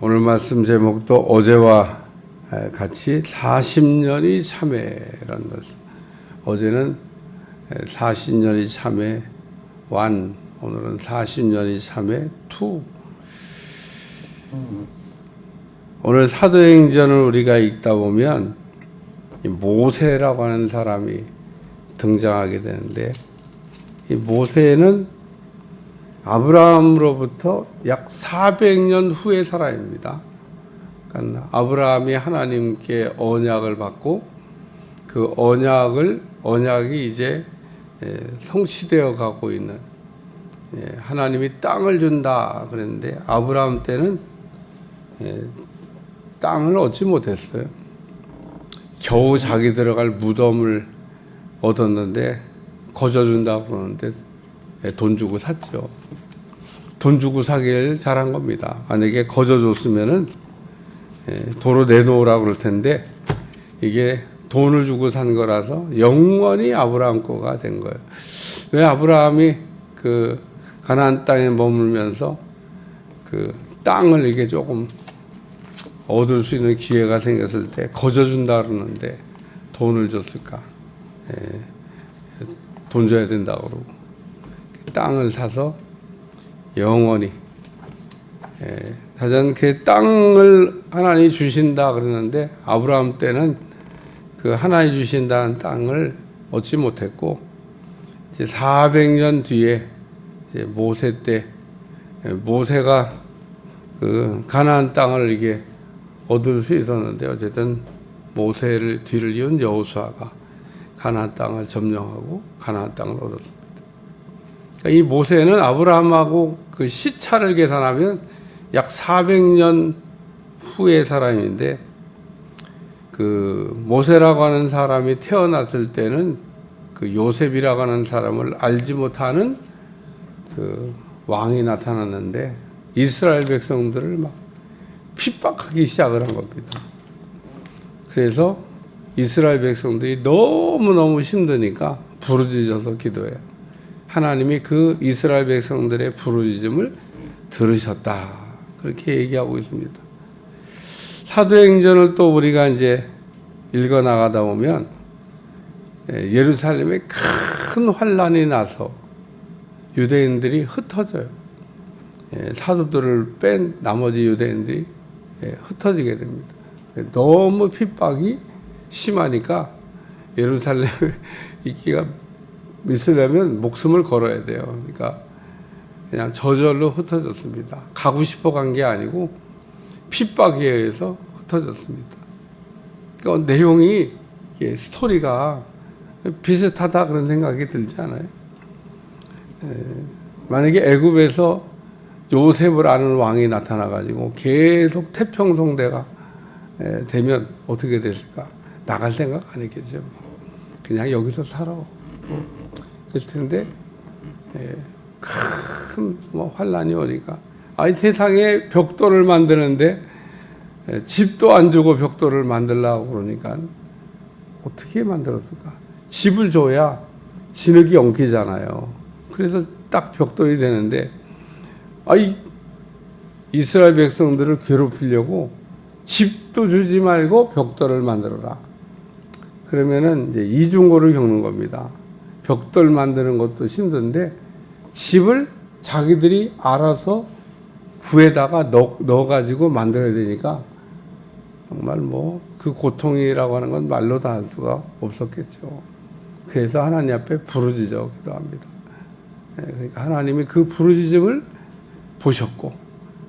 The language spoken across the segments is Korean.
오늘 말씀 제목도 어제와 같이 40년이 참회라는 것. 어제는 40년이 참회 1, 오늘은 40년이 참회 2. 오늘 사도행전을 우리가 읽다 보면 모세라고 하는 사람이 등장하게 되는데, 이 모세는 아브라함으로부터 약 400년 후의 사람입니다. 그러니까 아브라함이 하나님께 언약을 받고 그 언약이 이제 성취되어 가고 있는, 하나님이 땅을 준다 그랬는데 아브라함 때는 땅을 얻지 못했어요. 겨우 자기 들어갈 무덤을 얻었는데 거저준다 그러는데 돈 주고 샀죠. 돈 주고 사기를 잘한 겁니다. 만약에 거저줬으면은 도로 내놓으라고 그럴 텐데, 이게 돈을 주고 산 거라서 영원히 아브라함 거가 된 거예요. 왜 아브라함이 그 가나안 땅에 머물면서 그 땅을 이게 조금 얻을 수 있는 기회가 생겼을 때 거저준다 그러는데 돈을 줬을까? 돈 줘야 된다고 그러고 땅을 사서 영원히, 사전 그 땅을 하나님이 주신다 그러는데 아브라함 때는 그 하나님이 주신다는 땅을 얻지 못했고, 이제 400년 뒤에 이제 모세 때 모세가 그 가나안 땅을 이게 얻을 수 있었는데, 어쨌든 모세를 뒤를 이은 여호수아가 가나안 땅을 점령하고 가나안 땅을 얻었습니다. 그러니까 이 모세는 아브라함하고 그 시차를 계산하면 약 400년 후의 사람인데, 그 모세라고 하는 사람이 태어났을 때는 그 요셉이라고 하는 사람을 알지 못하는 그 왕이 나타났는데 이스라엘 백성들을 막 핍박하기 시작을 한 겁니다. 그래서 이스라엘 백성들이 너무너무 힘드니까 부르짖어서 기도해요. 하나님이 그 이스라엘 백성들의 부르짖음을 들으셨다, 그렇게 얘기하고 있습니다. 사도행전을 또 우리가 이제 읽어 나가다 보면 예루살렘에 큰 환란이 나서 유대인들이 흩어져요. 사도들을 뺀 나머지 유대인들이 흩어지게 됩니다. 너무 핍박이 심하니까 예루살렘에 있기가 있으려면 목숨을 걸어야 돼요. 그러니까 그냥 저절로 흩어졌습니다. 가고 싶어 간 게 아니고 핍박에 의해서 흩어졌습니다. 그러니까 내용이, 스토리가 비슷하다 그런 생각이 들지 않아요? 만약에 애굽에서 요셉을 아는 왕이 나타나가지고 계속 태평성대가 되면 어떻게 됐을까? 나갈 생각 안 했겠죠. 그냥 여기서 살아. 그랬을 텐데, 큰 환란이 오니까, 아니 세상에 벽돌을 만드는데 집도 안 주고 벽돌을 만들려고 그러니까 어떻게 만들었을까? 집을 줘야 진흙이 엉키잖아요. 그래서 딱 벽돌이 되는데, 아이 이스라엘 백성들을 괴롭히려고 집도 주지 말고 벽돌을 만들어라. 그러면은 이제 이중고를 겪는 겁니다. 벽돌 만드는 것도 힘든데 집을 자기들이 알아서 구에다가 넣어가지고 만들어야 되니까 정말 그 고통이라고 하는 건 말로 다 할 수가 없었겠죠. 그래서 하나님 앞에 부르짖어 기도합니다. 그러니까 하나님이 그 부르짖음을 보셨고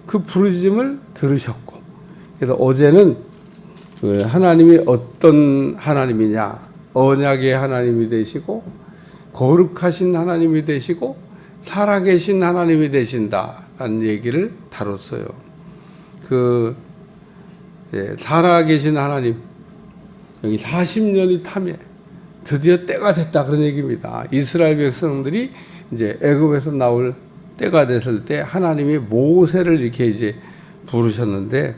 그 부르짖음을 들으셨고, 그래서 어제는 하나님이 어떤 하나님이냐, 언약의 하나님이 되시고 거룩하신 하나님이 되시고 살아계신 하나님이 되신다라는 얘기를 다뤘어요. 살아계신 하나님, 여기 40년이 타면 드디어 때가 됐다 그런 얘기입니다. 이스라엘 백성들이 이제 애굽에서 나올 때가 됐을 때 하나님이 모세를 이렇게 이제 부르셨는데,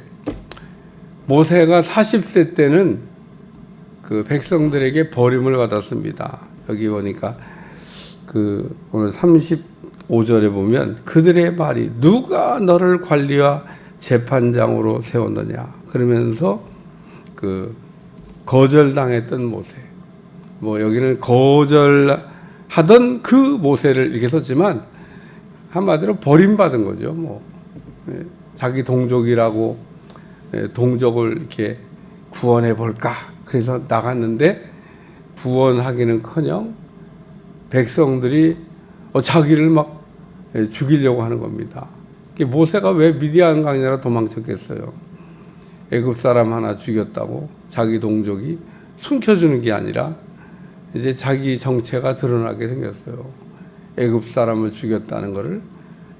모세가 40세 때는 그 백성들에게 버림을 받았습니다. 여기 보니까 오늘 35절에 보면 그들의 말이 누가 너를 관리와 재판장으로 세웠느냐. 그러면서 그 거절당했던 모세. 뭐 여기는 거절하던 그 모세를 이렇게 썼지만 한마디로 버림받은 거죠. 뭐 자기 동족이라고 동족을 이렇게 구원해 볼까. 그래서 나갔는데 구원하기는커녕 백성들이 자기를 막 죽이려고 하는 겁니다. 모세가 왜 미디안 강야로 도망쳤겠어요? 애굽 사람 하나 죽였다고 자기 동족이 숨겨주는 게 아니라 이제 자기 정체가 드러나게 생겼어요. 애굽 사람을 죽였다는 것을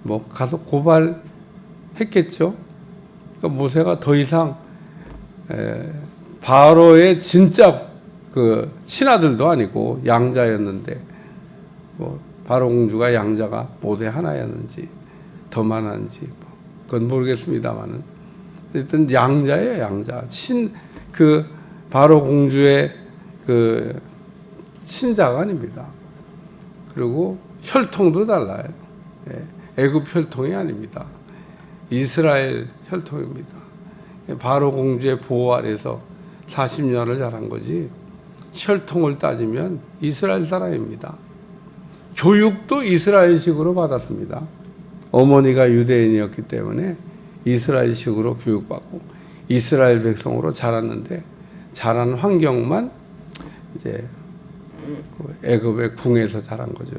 뭐 가서 고발했겠죠. 그러니까 모세가 더 이상 바로의 진짜 그 친아들도 아니고 양자였는데 뭐 바로 공주가 양자가 모세 하나였는지 더 많았는지 그건 모르겠습니다만은 어쨌든 양자예요. 양자 그 바로 공주의 그 친자가 아닙니다. 그리고 혈통도 달라요. 애굽 혈통이 아닙니다. 이스라엘 혈통입니다. 바로 공주의 보호 아래서 40년을 자란 거지 혈통을 따지면 이스라엘 사람입니다. 교육도 이스라엘식으로 받았습니다. 어머니가 유대인이었기 때문에 이스라엘식으로 교육받고 이스라엘 백성으로 자랐는데 자란 환경만 이제 애굽의 궁에서 자란 거죠.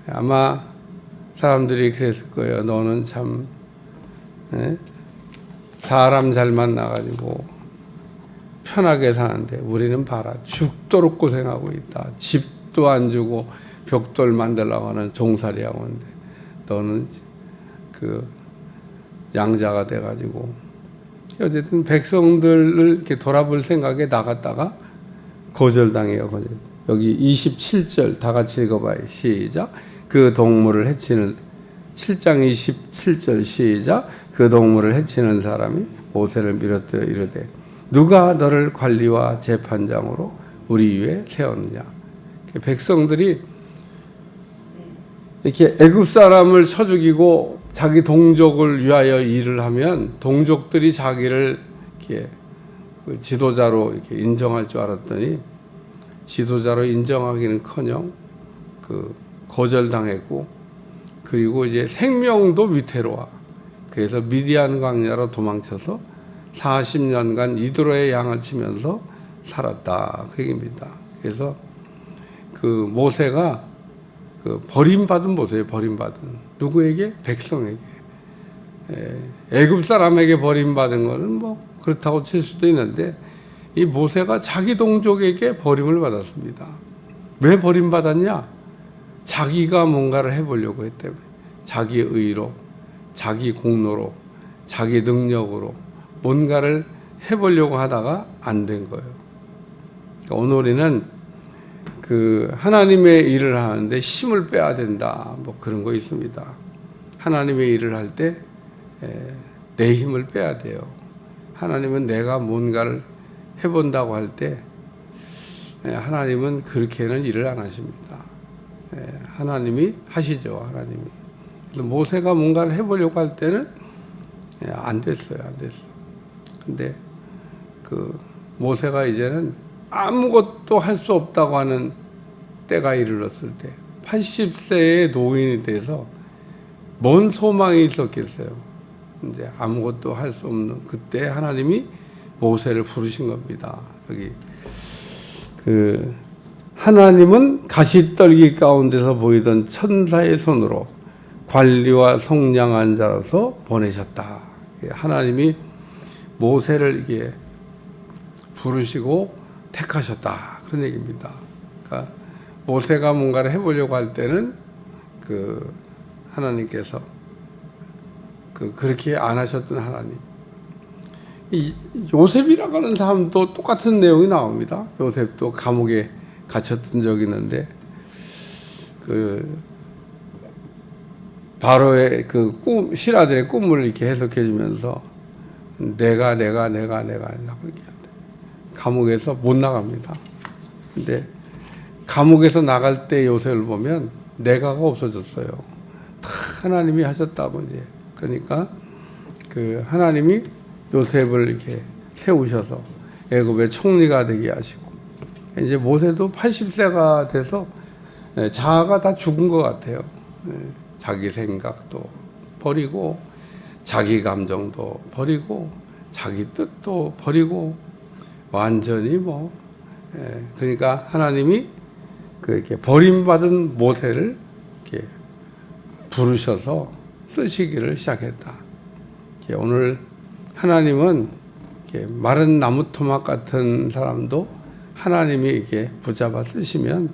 아마 사람들이 그랬을 거예요. 너는 참 사람 잘 만나가지고 편하게 사는데 우리는 봐라 죽도록 고생하고 있다. 집도 안 주고 벽돌 만들려고 하는 종살이 하고 있는데 너는 그 양자가 돼가지고 어쨌든 백성들을 이렇게 돌아볼 생각에 나갔다가 거절당해요. 거절. 여기 27절 다 같이 읽어봐요. 시작. 그 동물을 해치는 7장 27절 시작. 그 동물을 해치는 사람이 모세를 밀어뜨려 이르되 누가 너를 관리와 재판장으로 우리 위에 세웠느냐. 백성들이 이렇게 애굽 사람을 쳐 죽이고 자기 동족을 위하여 일을 하면 동족들이 자기를 이렇게 그 지도자로 이렇게 인정할 줄 알았더니 지도자로 인정하기는커녕 그 거절당했고 그리고 이제 생명도 위태로워. 그래서 미디안 광야로 도망쳐서 40년간 이드로의 양을 치면서 살았다 그 얘기입니다. 그래서 그 모세가 그 버림받은 모세예요. 버림받은 누구에게? 백성에게. 애굽 사람에게 버림받은 거는 뭐 그렇다고 칠 수도 있는데 이 모세가 자기 동족에게 버림을 받았습니다. 왜 버림받았냐? 자기가 뭔가를 해보려고 했기 때문에 자기 의로 자기 공로로 자기 능력으로 뭔가를 해보려고 하다가 안 된 거예요. 그러니까 오늘 우리는 그 하나님의 일을 하는데 힘을 빼야 된다 뭐 그런 거 있습니다. 하나님의 일을 할 때 내 힘을 빼야 돼요. 하나님은 내가 뭔가를 해본다고 할 때 하나님은 그렇게는 일을 안 하십니다. 하나님이 하시죠. 하나님이. 그래서 모세가 뭔가를 해보려고 할 때는 안 됐어요. 안 됐어. 근데 그 모세가 이제는 아무것도 할 수 없다고 하는 때가 이르렀을 때 80세의 노인이 돼서 뭔 소망이 있었겠어요. 이제 아무것도 할 수 없는 그때 하나님이 모세를 부르신 겁니다. 여기 그 하나님은 가시떨기 가운데서 보이던 천사의 손으로 관리와 성량한 자로서 보내셨다. 하나님이 모세를 이게 부르시고 택하셨다. 그런 얘기입니다. 그러니까 모세가 뭔가를 해보려고 할 때는 그 하나님께서 그렇게 안 하셨던 하나님. 이 요셉이라고 하는 사람도 똑같은 내용이 나옵니다. 요셉도 감옥에 갇혔던 적이 있는데 그 바로의 그 신하들의 꿈을 이렇게 해석해 주면서 내가 하고 얘기합니다. 감옥에서 못 나갑니다. 근데 감옥에서 나갈 때 요셉을 보면 내가가 없어졌어요. 다 하나님이 하셨다고 이제. 그러니까 그 하나님이 요셉을 이렇게 세우셔서 애굽의 총리가 되게 하시고, 이제 모세도 80세가 돼서 자아가 다 죽은 것 같아요. 자기 생각도 버리고, 자기 감정도 버리고, 자기 뜻도 버리고, 완전히 그러니까 하나님이 이렇게 버림받은 모세를 이렇게 부르셔서 쓰시기를 시작했다. 오늘 하나님은 마른 나무 토막 같은 사람도 하나님이 이렇게 붙잡아 쓰시면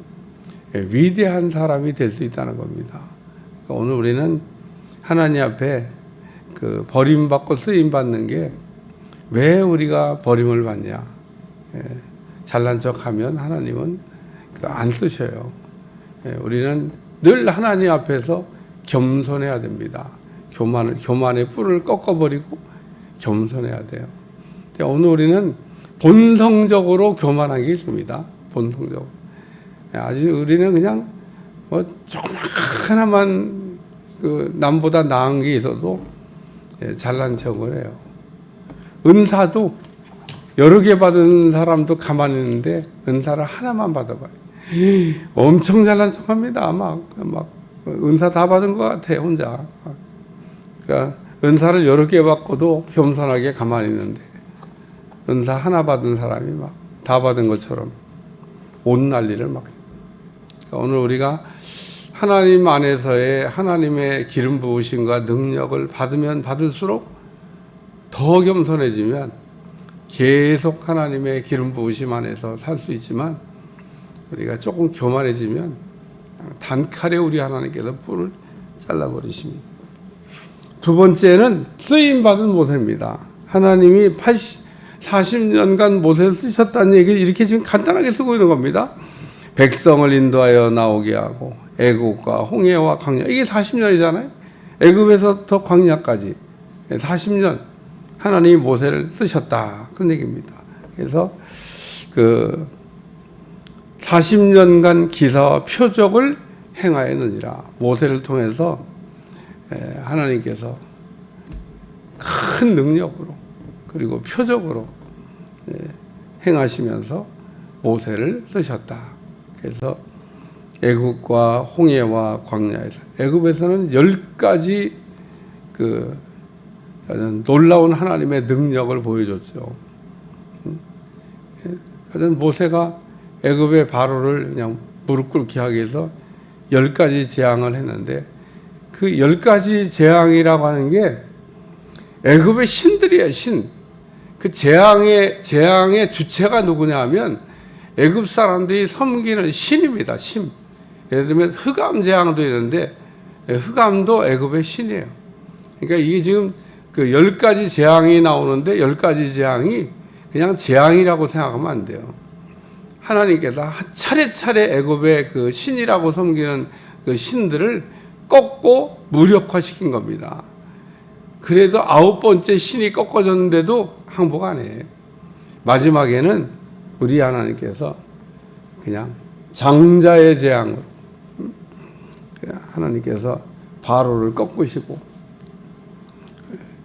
위대한 사람이 될 수 있다는 겁니다. 오늘 우리는 하나님 앞에 그 버림받고 쓰임받는 게 왜 우리가 버림을 받냐? 잘난 척하면 하나님은 안 쓰셔요. 우리는 늘 하나님 앞에서 겸손해야 됩니다. 교만의 뿔을 꺾어버리고 겸손해야 돼요. 오늘 우리는 본성적으로 교만한 게 있습니다. 본성적으로. 아직 우리는 그냥 조그마한 남보다 나은 게 있어도 잘난 척을 해요. 은사도 여러 개 받은 사람도 가만히 있는데 은사를 하나만 받아봐요. 엄청 잘난 척합니다. 막 은사 다 받은 것 같아요, 혼자. 그러니까 은사를 여러 개 받고도 겸손하게 가만히 있는데 은사 하나 받은 사람이 막 다 받은 것처럼 온 난리를 막. 그러니까 오늘 우리가 하나님 안에서의 하나님의 기름 부으심과 능력을 받으면 받을수록 더 겸손해지면 계속 하나님의 기름 부으심 안에서 살 수 있지만, 우리가 조금 교만해지면 단칼에 우리 하나님께서 뿔을 잘라버리십니다. 두 번째는 쓰임받은 모세입니다. 하나님이 40년간 모세를 쓰셨다는 얘기를 이렇게 지금 간단하게 쓰고 있는 겁니다. 백성을 인도하여 나오게 하고 애국과 홍해와 광야, 이게 40년이잖아요. 애굽에서부터 광야까지 40년 하나님이 모세를 쓰셨다, 그런 얘기입니다. 그래서 40년간 기사와 표적을 행하였느니라. 모세를 통해서 하나님께서 큰 능력으로 그리고 표적으로 행하시면서 모세를 쓰셨다. 그래서 애굽과 홍해와 광야에서, 애굽에서는 10가지 놀라운 하나님의 능력을 보여줬죠. 모세가 애굽의 바로를 그냥 무릎 꿇게 하기 위해서 10가지 재앙을 했는데, 그 10가지 재앙이라고 하는 게 애굽의 신들이에요, 신. 그 재앙의 주체가 누구냐 하면 애굽 사람들이 섬기는 신입니다, 신. 예를 들면 흑암 재앙도 있는데 흑암도 애굽의 신이에요. 그러니까 이게 지금 10가지 재앙이 나오는데 10가지 재앙이 그냥 재앙이라고 생각하면 안 돼요. 하나님께서 차례차례 애굽의 그 신이라고 섬기는 그 신들을 꺾고 무력화시킨 겁니다. 그래도 9번째 신이 꺾어졌는데도 항복 안 해요. 마지막에는 우리 하나님께서 그냥 장자의 재앙으로 하나님께서 바로를 꺾으시고,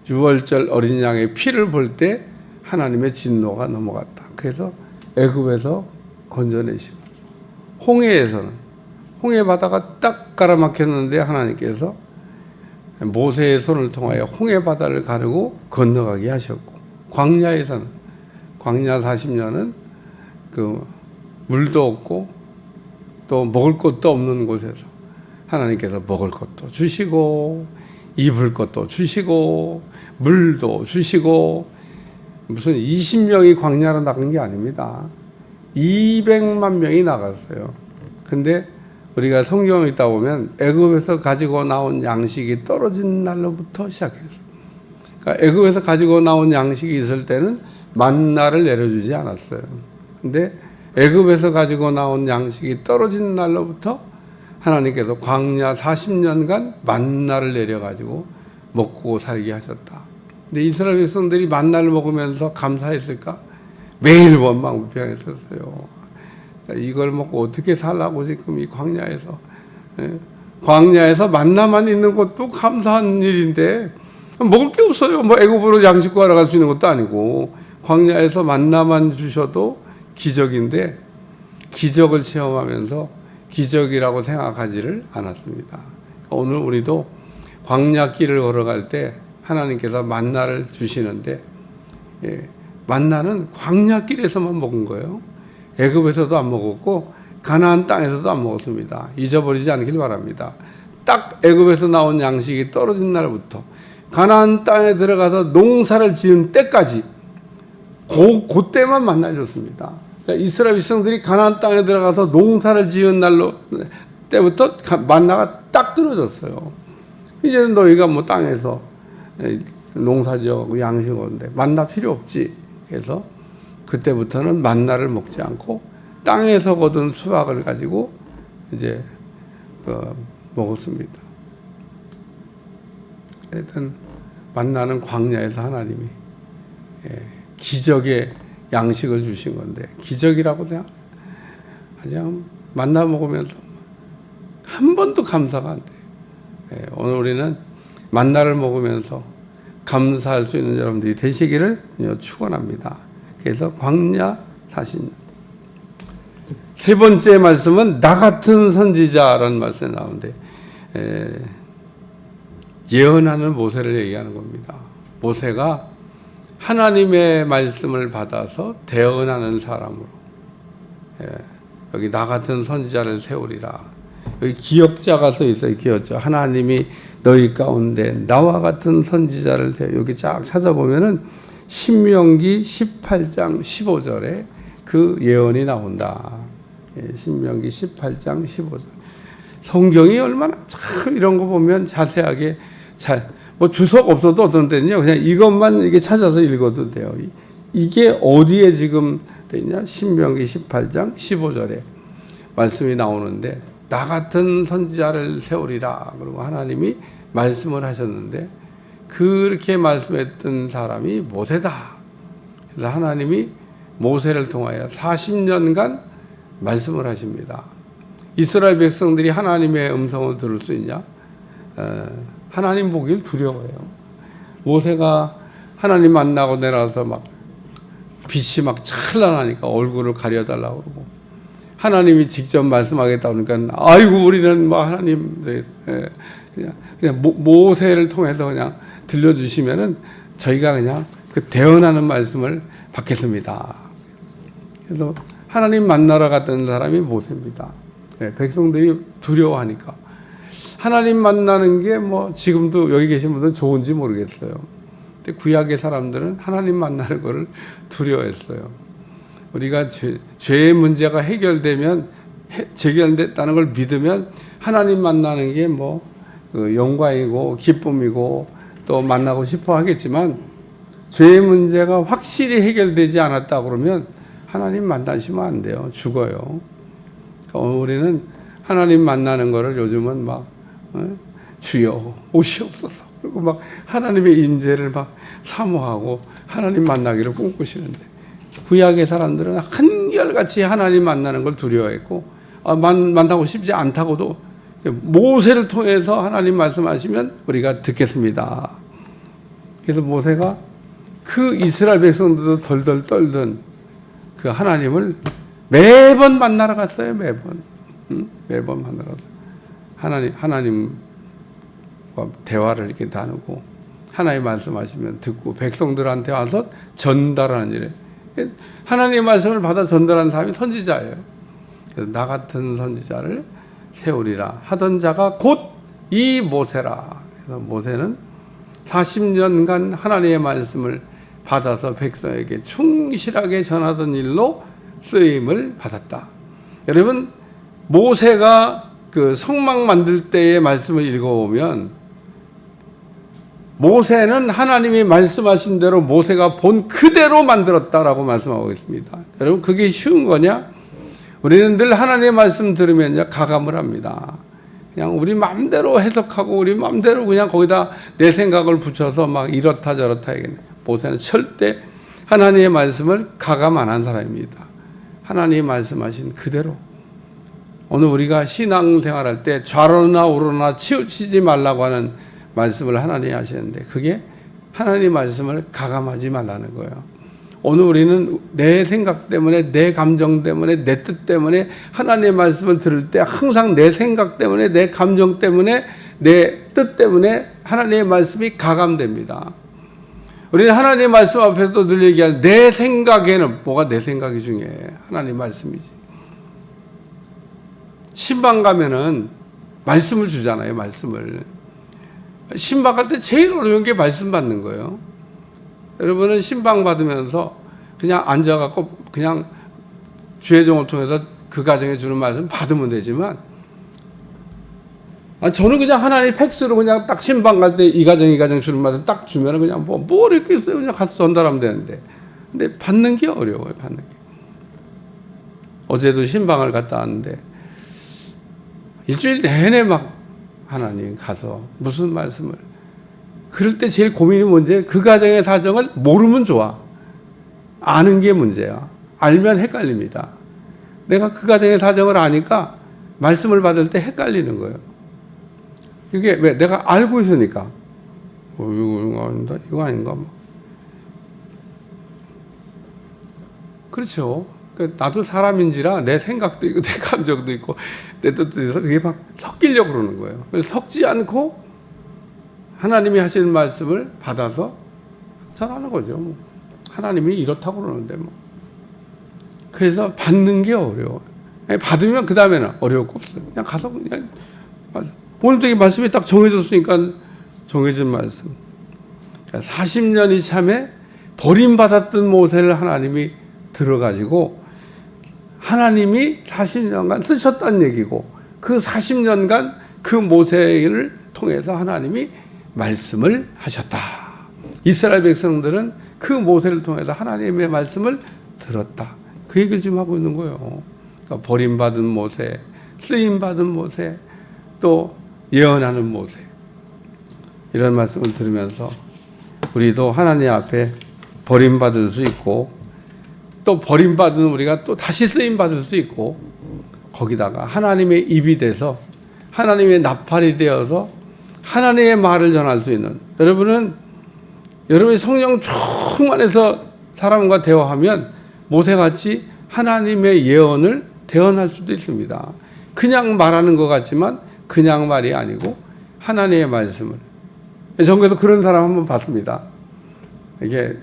6월절 어린 양의 피를 볼 때 하나님의 진노가 넘어갔다. 그래서 애굽에서 건져내시고, 홍해에서는 홍해 바다가 딱 가라막혔는데 하나님께서 모세의 손을 통하여 홍해 바다를 가르고 건너가게 하셨고, 광야에서는 광야 40년은 물도 없고 또 먹을 것도 없는 곳에서 하나님께서 먹을 것도 주시고 입을 것도 주시고 물도 주시고, 무슨 20명이 광야로 나간 게 아닙니다. 200만 명이 나갔어요. 근데 우리가 성경을 읽다 보면 애굽에서 가지고 나온 양식이 떨어진 날로부터 시작해서, 그러니까 애굽에서 가지고 나온 양식이 있을 때는 만나를 내려주지 않았어요. 근데 애굽에서 가지고 나온 양식이 떨어진 날로부터 하나님께서 광야 40년간 만나를 내려가지고 먹고 살게 하셨다. 근데 이스라엘 백성들이 만나를 먹으면서 감사했을까? 매일 원망불평했었어요. 이걸 먹고 어떻게 살라고 지금 이 광야에서. 광야에서 만나만 있는 것도 감사한 일인데 먹을 게 없어요. 뭐 애굽으로 양식 구하러 갈 수 있는 것도 아니고 광야에서 만나만 주셔도 기적인데 기적을 체험하면서 기적이라고 생각하지를 않았습니다. 오늘 우리도 광야길을 걸어갈 때 하나님께서 만나를 주시는데 만나는 광야길에서만 먹은 거예요. 애굽에서도 안 먹었고 가나안 땅에서도 안 먹었습니다. 잊어버리지 않길 바랍니다. 딱 애굽에서 나온 양식이 떨어진 날부터 가나안 땅에 들어가서 농사를 지은 때까지 그때만 만나 줬습니다. 이스라엘 백성들이 가나안 땅에 들어가서 농사를 지은 날로 때부터 만나가 딱 떨어졌어요. 이제는 너희가 뭐 땅에서 농사지어고 양식 오는데 만나 필요 없지. 그래서 그때부터는 만나를 먹지 않고 땅에서 거둔 수확을 가지고 이제 먹었습니다. 하여튼 만나는 광야에서 하나님이 기적의 양식을 주신 건데 기적이라고 그냥 만나 먹으면서 한 번도 감사가 안 돼요. 오늘 우리는 만나를 먹으면서 감사할 수 있는 여러분들이 되시기를 축원합니다. 그래서 광야 40년. 세 번째 말씀은 나 같은 선지자라는 말씀이 나오는데 예언하는 모세를 얘기하는 겁니다. 모세가 하나님의 말씀을 받아서 대언하는 사람으로 여기 나 같은 선지자를 세우리라. 여기 기억자가 써 있어요. 기억자. 하나님이 너희 가운데 나와 같은 선지자를 세우. 여기 쫙 찾아보면은 신명기 18장 15절에 그 예언이 나온다. 신명기 18장 15절. 성경이 얼마나 참 이런 거 보면 자세하게 뭐 주석 없어도 어떤 때는요 그냥 이것만 이게 찾아서 읽어도 돼요. 이게 어디에 지금 되냐? 신명기 18장 15절에 말씀이 나오는데 나 같은 선지자를 세우리라. 그리고 하나님이 말씀을 하셨는데 그렇게 말씀했던 사람이 모세다. 그래서 하나님이 모세를 통하여 40년간 말씀을 하십니다. 이스라엘 백성들이 하나님의 음성을 들을 수 있냐? 하나님 보길 두려워해요. 모세가 하나님 만나고 내려와서 막 빛이 막 찬란하니까 얼굴을 가려달라고 그러고 하나님이 직접 말씀하겠다 그러니까 아이고 우리는 뭐 하나님 그냥 모세를 통해서 그냥 들려주시면은 저희가 그냥 그 대언하는 말씀을 받겠습니다. 그래서 하나님 만나러 갔던 사람이 모세입니다. 백성들이 두려워하니까 하나님 만나는 게 뭐 지금도 여기 계신 분들은 좋은지 모르겠어요. 근데 구약의 사람들은 하나님 만나는 거를 두려워했어요. 우리가 죄의 문제가 해결되면 해결됐다는 걸 믿으면 하나님 만나는 게 뭐 영광이고 기쁨이고 또 만나고 싶어 하겠지만 죄의 문제가 확실히 해결되지 않았다 그러면 하나님 만나시면 안 돼요. 죽어요. 우리는 하나님 만나는 거를 요즘은 막 주여 오시옵소서 그리고 막 하나님의 임재를 막 사모하고 하나님 만나기를 꿈꾸시는데 구약의 사람들은 한결같이 하나님 만나는 걸 두려워했고 만나고 싶지 않다고도 모세를 통해서 하나님 말씀하시면 우리가 듣겠습니다. 그래서 모세가 그 이스라엘 백성들도 덜덜 떨던 그 하나님을 매번 만나러 갔어요. 매번 만나러 갔어요. 하나님과 대화를 이렇게 나누고 하나님 말씀하시면 듣고 백성들한테 와서 전달하는 일에 하나님의 말씀을 받아 전달하는 사람이 선지자예요. 그래서 나 같은 선지자를 세우리라 하던 자가 곧 이 모세라. 그래서 모세는 40년간 하나님의 말씀을 받아서 백성에게 충실하게 전하던 일로 쓰임을 받았다. 여러분 모세가 그 성막 만들 때의 말씀을 읽어보면 모세는 하나님이 말씀하신 대로 모세가 본 그대로 만들었다라고 말씀하고 있습니다. 여러분 그게 쉬운 거냐? 우리는 늘 하나님의 말씀 들으면 가감을 합니다. 그냥 우리 마음대로 해석하고 우리 마음대로 그냥 거기다 내 생각을 붙여서 막 이렇다 저렇다 하겠네. 모세는 절대 하나님의 말씀을 가감 안 한 사람입니다. 하나님이 말씀하신 그대로. 오늘 우리가 신앙생활할 때 좌로나 우로나 치우치지 말라고 하는 말씀을 하나님이 하시는데 그게 하나님 말씀을 가감하지 말라는 거예요. 오늘 우리는 내 생각 때문에, 내 감정 때문에, 내 뜻 때문에 하나님의 말씀을 들을 때 항상 내 생각 때문에, 내 감정 때문에, 내 뜻 때문에 하나님의 말씀이 가감됩니다. 우리는 하나님의 말씀 앞에서도 늘 얘기하는 내 생각에는 뭐가 내 생각이 중요해. 하나님의 말씀이지. 신방 가면은 말씀을 주잖아요. 말씀을. 신방 갈 때 제일 어려운 게 말씀 받는 거예요. 여러분은 신방 받으면서 그냥 앉아갖고 그냥 주의 종을 통해서 그 가정에 주는 말씀 받으면 되지만, 저는 그냥 하나님 팩스로 그냥 딱 신방 갈 때 이 가정 주는 말씀 딱 주면은 그냥 뭘 이렇게 있어요. 그냥 가서 전달하면 되는데. 근데 받는 게 어려워요. 받는 게. 어제도 신방을 갔다 왔는데 일주일 내내 막 하나님 가서 무슨 말씀을, 그럴 때 제일 고민이 뭔지, 그 가정의 사정을 모르면 좋아. 아는 게 문제야. 알면 헷갈립니다. 내가 그 가정의 사정을 아니까 말씀을 받을 때 헷갈리는 거예요. 이게 왜? 내가 알고 있으니까. 이거 아닌가? 이거 아닌가? 그렇죠. 나도 사람인지라 내 생각도 있고, 내 감정도 있고, 내 뜻도 있어서 그게 막 섞이려고 그러는 거예요. 그래서 섞지 않고 하나님이 하시는 말씀을 받아서 전하는 거죠. 하나님이 이렇다고 그러는데 그래서 받는 게 어려워. 받으면 그 다음에는 어려울 거 없어요. 그냥 가서 그냥 오늘도 이 말씀이 딱 정해졌으니까 정해진 말씀. 40년 이참에 버림받았던 모세를 하나님이 들어가지고 하나님이 40년간 쓰셨다는 얘기고, 그 40년간 그 모세를 통해서 하나님이 말씀을 하셨다. 이스라엘 백성들은 그 모세를 통해서 하나님의 말씀을 들었다. 그 얘기를 지금 하고 있는 거예요. 그러니까 버림받은 모세, 쓰임받은 모세, 또 예언하는 모세, 이런 말씀을 들으면서 우리도 하나님 앞에 버림받을 수 있고, 또 버림받은 우리가 또 다시 쓰임받을 수 있고, 거기다가 하나님의 입이 돼서 하나님의 나팔이 되어서 하나님의 말을 전할 수 있는, 여러분이 성령 충만해서 사람과 대화하면 모세같이 하나님의 예언을 대언할 수도 있습니다. 그냥 말하는 것 같지만 그냥 말이 아니고 하나님의 말씀을. 전국에서 그런 사람 한번 봤습니다. 이게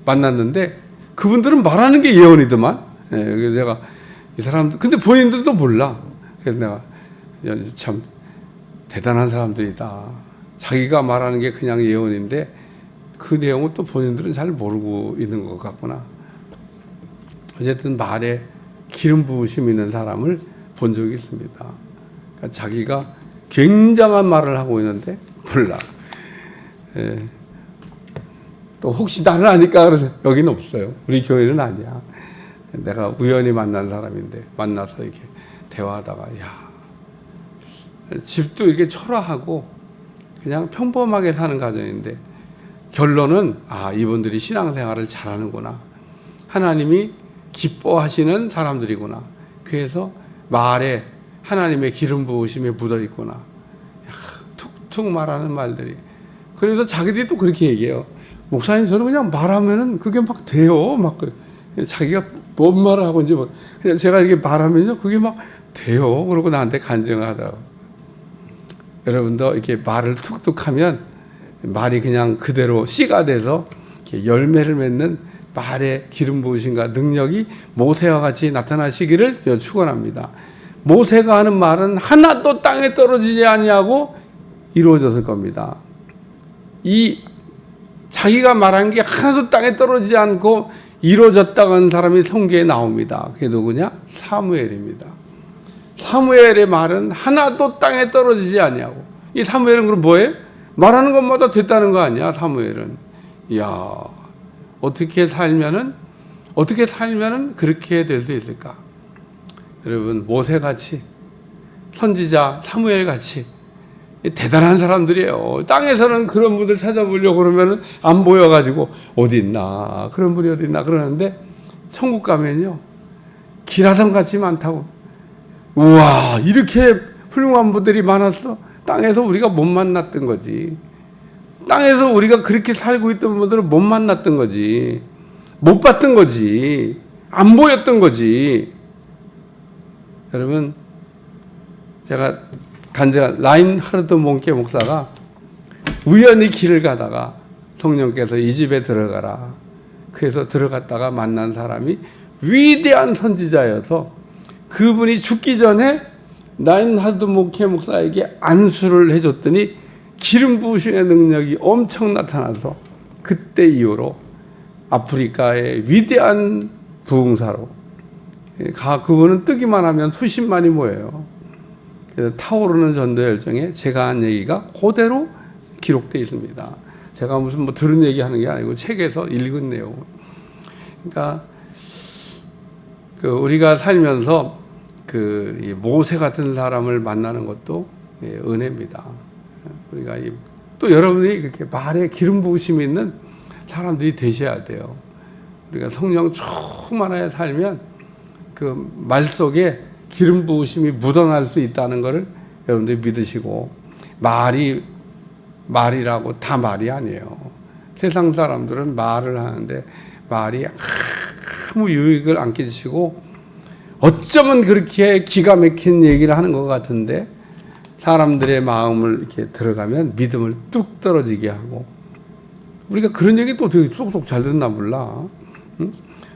만났는데 그분들은 말하는 게 예언이더만. 그래서 내가 이 사람들, 근데 본인들도 몰라. 그래서 내가 참 대단한 사람들이다. 자기가 말하는 게 그냥 예언인데 그 내용을 또 본인들은 잘 모르고 있는 것 같구나. 어쨌든 말에 기름 부으심 있는 사람을 본 적이 있습니다. 그러니까 자기가 굉장한 말을 하고 있는데 몰라. 또 혹시 나는 아니까 그래서 여기는 없어요. 우리 교회는 아니야. 내가 우연히 만난 사람인데 만나서 이렇게 대화하다가, 야, 집도 이렇게 초라하고 그냥 평범하게 사는 가정인데 결론은, 이분들이 신앙생활을 잘하는구나. 하나님이 기뻐하시는 사람들이구나. 그래서 말에 하나님의 기름 부으심이 묻어 있구나. 툭툭 말하는 말들이. 그래서 자기들이 또 그렇게 얘기해요. 목사님, 저는 그냥 말하면은 그게 막 돼요. 막 자기가 뭔 말을 하고 있는지 그냥 제가 이렇게 말하면요, 그게 막 돼요. 그러고 나한테 간증을 하더라고. 여러분도 이렇게 말을 툭툭하면 말이 그냥 그대로 씨가 돼서 이렇게 열매를 맺는 말의 기름 부으심과 능력이 모세와 같이 나타나시기를 축원합니다. 모세가 하는 말은 하나도 땅에 떨어지지 아니하고 이루어졌을 겁니다. 이 자기가 말한 게 하나도 땅에 떨어지지 않고 이루어졌다고 하는 사람이 성경에 나옵니다. 그게 누구냐? 사무엘입니다. 사무엘의 말은 하나도 땅에 떨어지지 아니하고. 이 사무엘은 그럼 뭐예요? 말하는 것마다 됐다는 거 아니야, 사무엘은. 이야, 어떻게 살면은 그렇게 될 수 있을까? 여러분, 모세같이, 선지자 사무엘같이 대단한 사람들이에요. 땅에서는 그런 분들 찾아보려고 그러면은 안 보여가지고 어디 있나, 그런 분이 어디 있나 그러는데 천국 가면요, 기라성 같이 많다고. 우와, 이렇게 훌륭한 분들이 많았어. 땅에서 우리가 못 만났던 거지. 땅에서 우리가 그렇게 살고 있던 분들을 못 만났던 거지. 못 봤던 거지. 안 보였던 거지. 여러분, 제가 간증한 라인하르트 몽케 목사가 우연히 길을 가다가 성령께서 이 집에 들어가라. 그래서 들어갔다가 만난 사람이 위대한 선지자여서 그분이 죽기 전에 라인하르트 몽케 목사에게 안수를 해줬더니 기름 부으심의 능력이 엄청 나타나서 그때 이후로 아프리카의 위대한 부흥사로 그분은 뜨기만 하면 수십만이 모여요. 그래서 타오르는 전도 열정에 제가 한 얘기가 그대로 기록되어 있습니다. 제가 무슨 뭐 들은 얘기 하는 게 아니고 책에서 읽은 내용. 그러니까 우리가 살면서 모세 같은 사람을 만나는 것도 은혜입니다. 우리가 또 여러분이 그렇게 말에 기름 부으심이 있는 사람들이 되셔야 돼요. 우리가 성령 충만하게 살면 그 말 속에 기름 부으심이 묻어날 수 있다는 것을 여러분들이 믿으시고, 말이라고 다 말이 아니에요. 세상 사람들은 말을 하는데 말이 아무 유익을 안 끼치고 어쩌면 그렇게 기가 막힌 얘기를 하는 것 같은데 사람들의 마음을 이렇게 들어가면 믿음을 뚝 떨어지게 하고, 우리가 그런 얘기 또 되게 쏙쏙 잘 듣나 몰라. 응?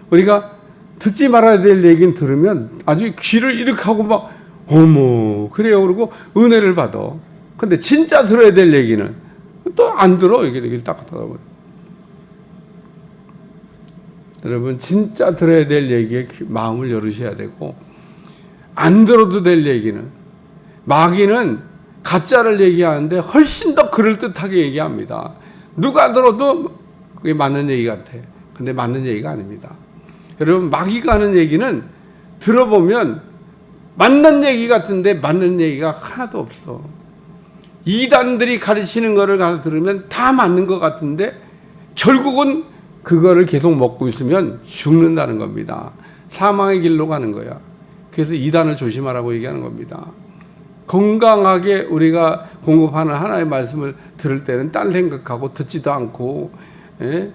우리가 듣지 말아야 될 얘기는 들으면 아주 귀를 이렇게 하고 막 어머 그래요 그러고 은혜를 받아. 근데 진짜 들어야 될 얘기는 또 안 들어. 이게 딱 갖다 버려. 여러분, 진짜 들어야 될 얘기에 마음을 열으셔야 되고, 안 들어도 될 얘기는, 마귀는 가짜를 얘기하는데 훨씬 더 그럴듯하게 얘기합니다. 누가 들어도 그게 맞는 얘기 같아. 근데 맞는 얘기가 아닙니다. 여러분, 마귀가 하는 얘기는 들어보면 맞는 얘기 같은데 맞는 얘기가 하나도 없어. 이단들이 가르치는 거를 들으면 다 맞는 것 같은데 결국은 그거를 계속 먹고 있으면 죽는다는 겁니다. 사망의 길로 가는 거야. 그래서 이단을 조심하라고 얘기하는 겁니다. 건강하게 우리가 공급하는 하나의 말씀을 들을 때는 딴 생각하고 듣지도 않고, 예?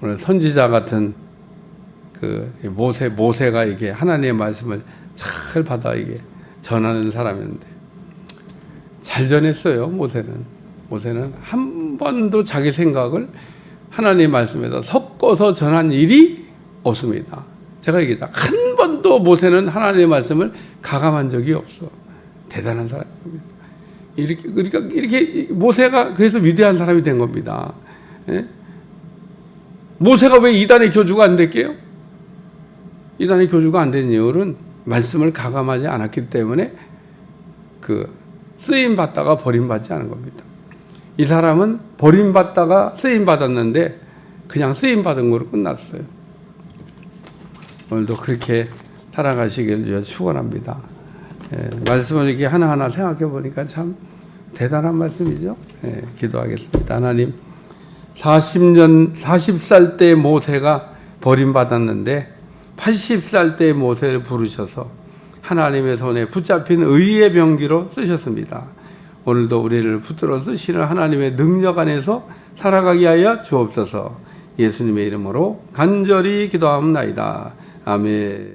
오늘 선지자 같은 모세가 이게 하나님의 말씀을 잘 받아 이게 전하는 사람인데 잘 전했어요. 모세는 한 번도 자기 생각을 하나님의 말씀에다 섞어서 전한 일이 없습니다. 제가 얘기했다. 한 번도 모세는 하나님의 말씀을 가감한 적이 없어. 대단한 사람입니다. 이렇게 모세가 그래서 위대한 사람이 된 겁니다. 예? 모세가 왜 이단의 교주가 안 됐게요? 이단의 교주가 안 된 이유는 말씀을 가감하지 않았기 때문에 쓰임 받다가 버림받지 않은 겁니다. 이 사람은 버림받다가 쓰임 받았는데 그냥 쓰임 받은 거로 끝났어요. 오늘도 그렇게 살아가시길 축원합니다. 말씀을 이렇게 하나하나 생각해 보니까 참 대단한 말씀이죠. 기도하겠습니다. 하나님, 40살 때 모세가 버림받았는데 80살 때 모세를 부르셔서 하나님의 손에 붙잡힌 의의 병기로 쓰셨습니다. 오늘도 우리를 붙들어 쓰시는 하나님의 능력 안에서 살아가게 하여 주옵소서. 예수님의 이름으로 간절히 기도하옵나이다. 아멘.